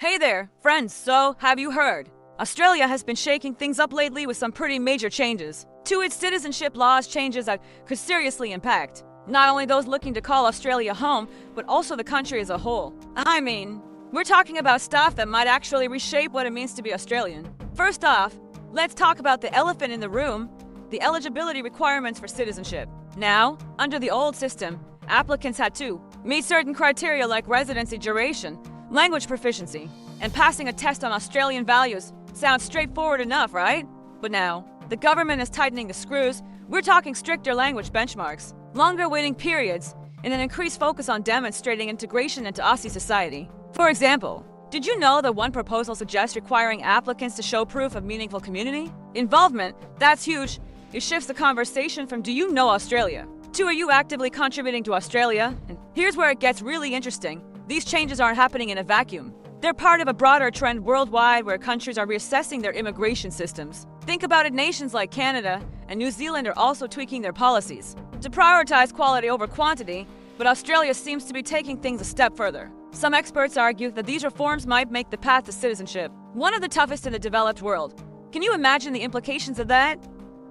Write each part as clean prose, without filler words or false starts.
Hey there, friends, so have you heard? Australia has been shaking things up lately with some pretty major changes to its citizenship laws, changes that could seriously impact not only those looking to call Australia home, but also the country as a whole. I mean, we're talking about stuff that might actually reshape what it means to be Australian. First off, let's talk about the elephant in the room, the eligibility requirements for citizenship. Now, under the old system, applicants had to meet certain criteria like residency duration, language proficiency, and passing a test on Australian values. Sounds straightforward enough, right? But now, the government is tightening the screws. We're talking stricter language benchmarks, longer waiting periods, and an increased focus on demonstrating integration into Aussie society. For example, did you know that one proposal suggests requiring applicants to show proof of meaningful community involvement? That's huge. It shifts the conversation from "do you know Australia" to "are you actively contributing to Australia?" And here's where it gets really interesting. These changes aren't happening in a vacuum. They're part of a broader trend worldwide where countries are reassessing their immigration systems. Think about it, nations like Canada and New Zealand are also tweaking their policies to prioritize quality over quantity, but Australia seems to be taking things a step further. Some experts argue that these reforms might make the path to citizenship one of the toughest in the developed world. Can you imagine the implications of that?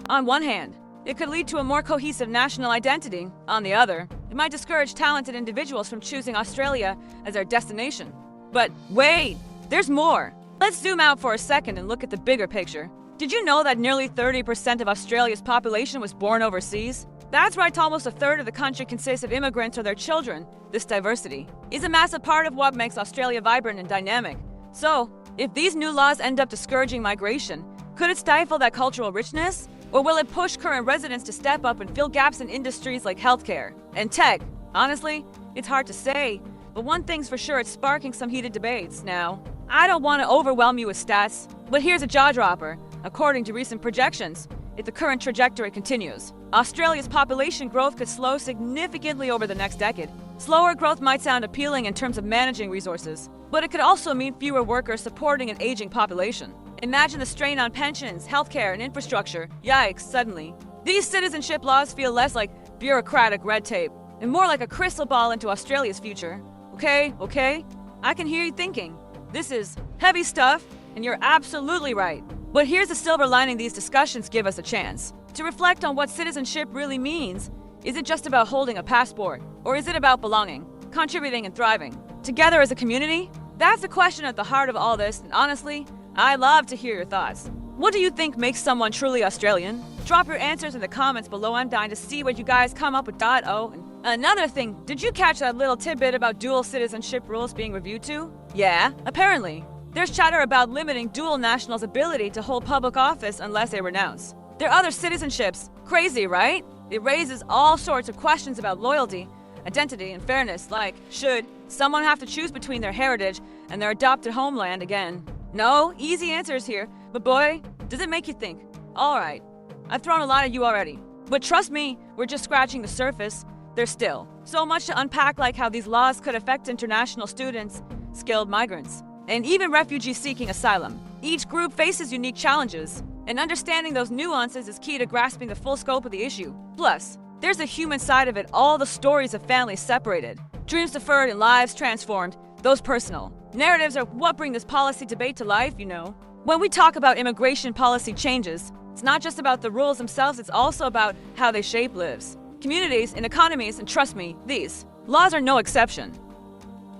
On one hand, it could lead to a more cohesive national identity. On the other, it might discourage talented individuals from choosing Australia as their destination. But wait, there's more. Let's zoom out for a second and look at the bigger picture. Did you know that nearly 30% of Australia's population was born overseas? That's right, almost a third of the country consists of immigrants or their children. This diversity is a massive part of what makes Australia vibrant and dynamic. So, if these new laws end up discouraging migration, could it stifle that cultural richness? Or will it push current residents to step up and fill gaps in industries like healthcare and tech? Honestly, it's hard to say, but one thing's for sure, it's sparking some heated debates. Now, I don't want to overwhelm you with stats, but here's a jaw-dropper. According to recent projections, if the current trajectory continues, Australia's population growth could slow significantly over the next decade. Slower growth might sound appealing in terms of managing resources, but it could also mean fewer workers supporting an aging population. Imagine the strain on pensions, healthcare, and infrastructure. Yikes, suddenly. These citizenship laws feel less like bureaucratic red tape and more like a crystal ball into Australia's future. Okay, I can hear you thinking, this is heavy stuff, and you're absolutely right. But here's the silver lining: these discussions give us a chance to reflect on what citizenship really means. Is it just about holding a passport, or is it about belonging, contributing, and thriving together as a community? That's the question at the heart of all this, and honestly, I'd love to hear your thoughts. What do you think makes someone truly Australian? Drop your answers in the comments below. I'm dying to see what you guys come up with. Oh, and another thing, did you catch that little tidbit about dual citizenship rules being reviewed too? Yeah, apparently. There's chatter about limiting dual nationals' ability to hold public office unless they renounce their other citizenships. Crazy, right? It raises all sorts of questions about loyalty, identity, and fairness, like, should someone have to choose between their heritage and their adopted homeland again? No easy answers here, but boy, does it make you think. Alright, I've thrown a lot at you already, but trust me, we're just scratching the surface. There's still so much to unpack, like how these laws could affect international students, skilled migrants, and even refugees seeking asylum. Each group faces unique challenges, and understanding those nuances is key to grasping the full scope of the issue. Plus, there's the human side of it, all the stories of families separated, dreams deferred, and lives transformed. Those personal narratives are what bring this policy debate to life, you know. When we talk about immigration policy changes, it's not just about the rules themselves, it's also about how they shape lives, communities, and economies, and trust me, these laws are no exception.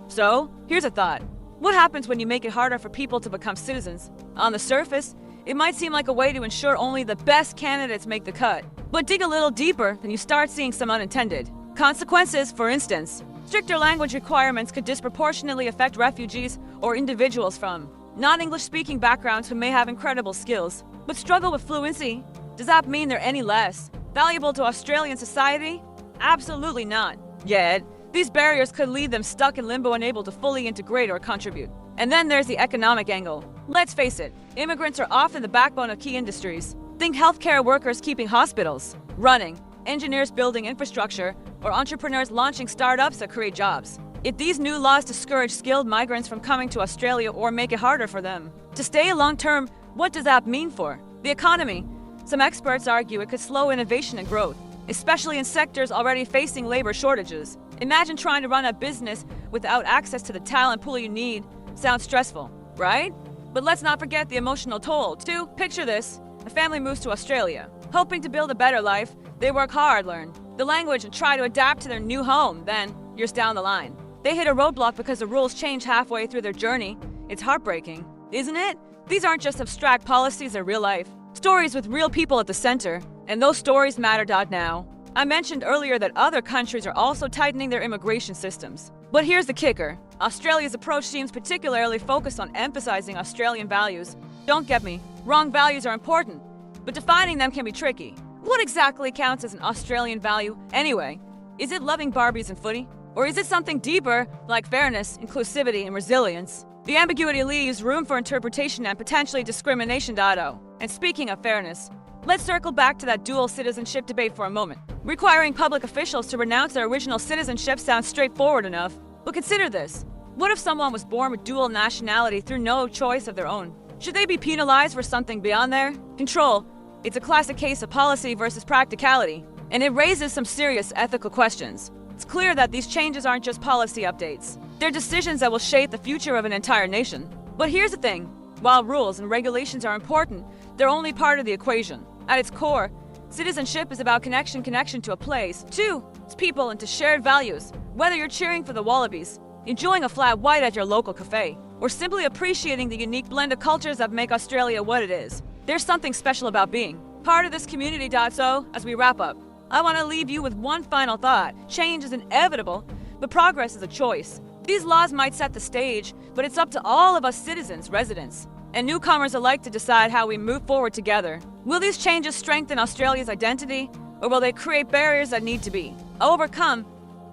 So, here's a thought. What happens when you make it harder for people to become citizens? On the surface, it might seem like a way to ensure only the best candidates make the cut. But dig a little deeper, and you start seeing some unintended consequences. For instance, stricter language requirements could disproportionately affect refugees or individuals from non-English speaking backgrounds who may have incredible skills but struggle with fluency. Does that mean they're any less valuable to Australian society? Absolutely not. Yet, these barriers could leave them stuck in limbo, unable to fully integrate or contribute. And then there's the economic angle. Let's face it, immigrants are often the backbone of key industries. Think healthcare workers keeping hospitals running, engineers building infrastructure, or entrepreneurs launching startups that create jobs. If these new laws discourage skilled migrants from coming to Australia or make it harder for them to stay long term, what does that mean for the economy? Some experts argue it could slow innovation and growth, especially in sectors already facing labor shortages. Imagine trying to run a business without access to the talent pool you need. Sounds stressful, right? But let's not forget the emotional toll, too. Picture this. A family moves to Australia. Hoping to build a better life, they work hard, learn the language, and try to adapt to their new home. Then, years down the line, they hit a roadblock because the rules change halfway through their journey. It's heartbreaking, isn't it? These aren't just abstract policies, they're real life. Stories with real people at the center. And those stories matter. Now, I mentioned earlier that other countries are also tightening their immigration systems. But here's the kicker. Australia's approach seems particularly focused on emphasizing Australian values. Don't get me wrong, values are important, but defining them can be tricky. What exactly counts as an Australian value anyway? Is it loving Barbies and footy? Or is it something deeper, like fairness, inclusivity, and resilience? The ambiguity leaves room for interpretation and potentially discrimination. And speaking of fairness, let's circle back to that dual citizenship debate for a moment. Requiring public officials to renounce their original citizenship sounds straightforward enough. But consider this. What if someone was born with dual nationality through no choice of their own? Should they be penalized for something beyond their control? It's a classic case of policy versus practicality, and it raises some serious ethical questions. It's clear that these changes aren't just policy updates. They're decisions that will shape the future of an entire nation. But here's the thing. While rules and regulations are important, they're only part of the equation. At its core, citizenship is about connection to a place, to its people, and to shared values. Whether you're cheering for the Wallabies, enjoying a flat white at your local cafe, or simply appreciating the unique blend of cultures that make Australia what it is, there's something special about being part of this community. So, as we wrap up, I want to leave you with one final thought. Change is inevitable, but progress is a choice. These laws might set the stage, but it's up to all of us citizens, residents, and newcomers alike to decide how we move forward together. Will these changes strengthen Australia's identity, or will they create barriers that need to be overcome?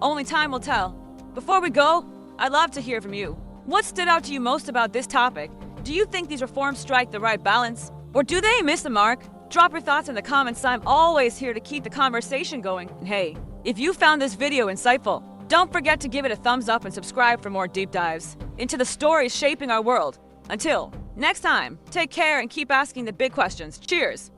Only time will tell. Before we go, I'd love to hear from you. What stood out to you most about this topic? Do you think these reforms strike the right balance, or do they miss the mark? Drop your thoughts in the comments. I'm always here to keep the conversation going. And hey, if you found this video insightful, don't forget to give it a thumbs up and subscribe for more deep dives into the stories shaping our world. Until next time, take care and keep asking the big questions. Cheers!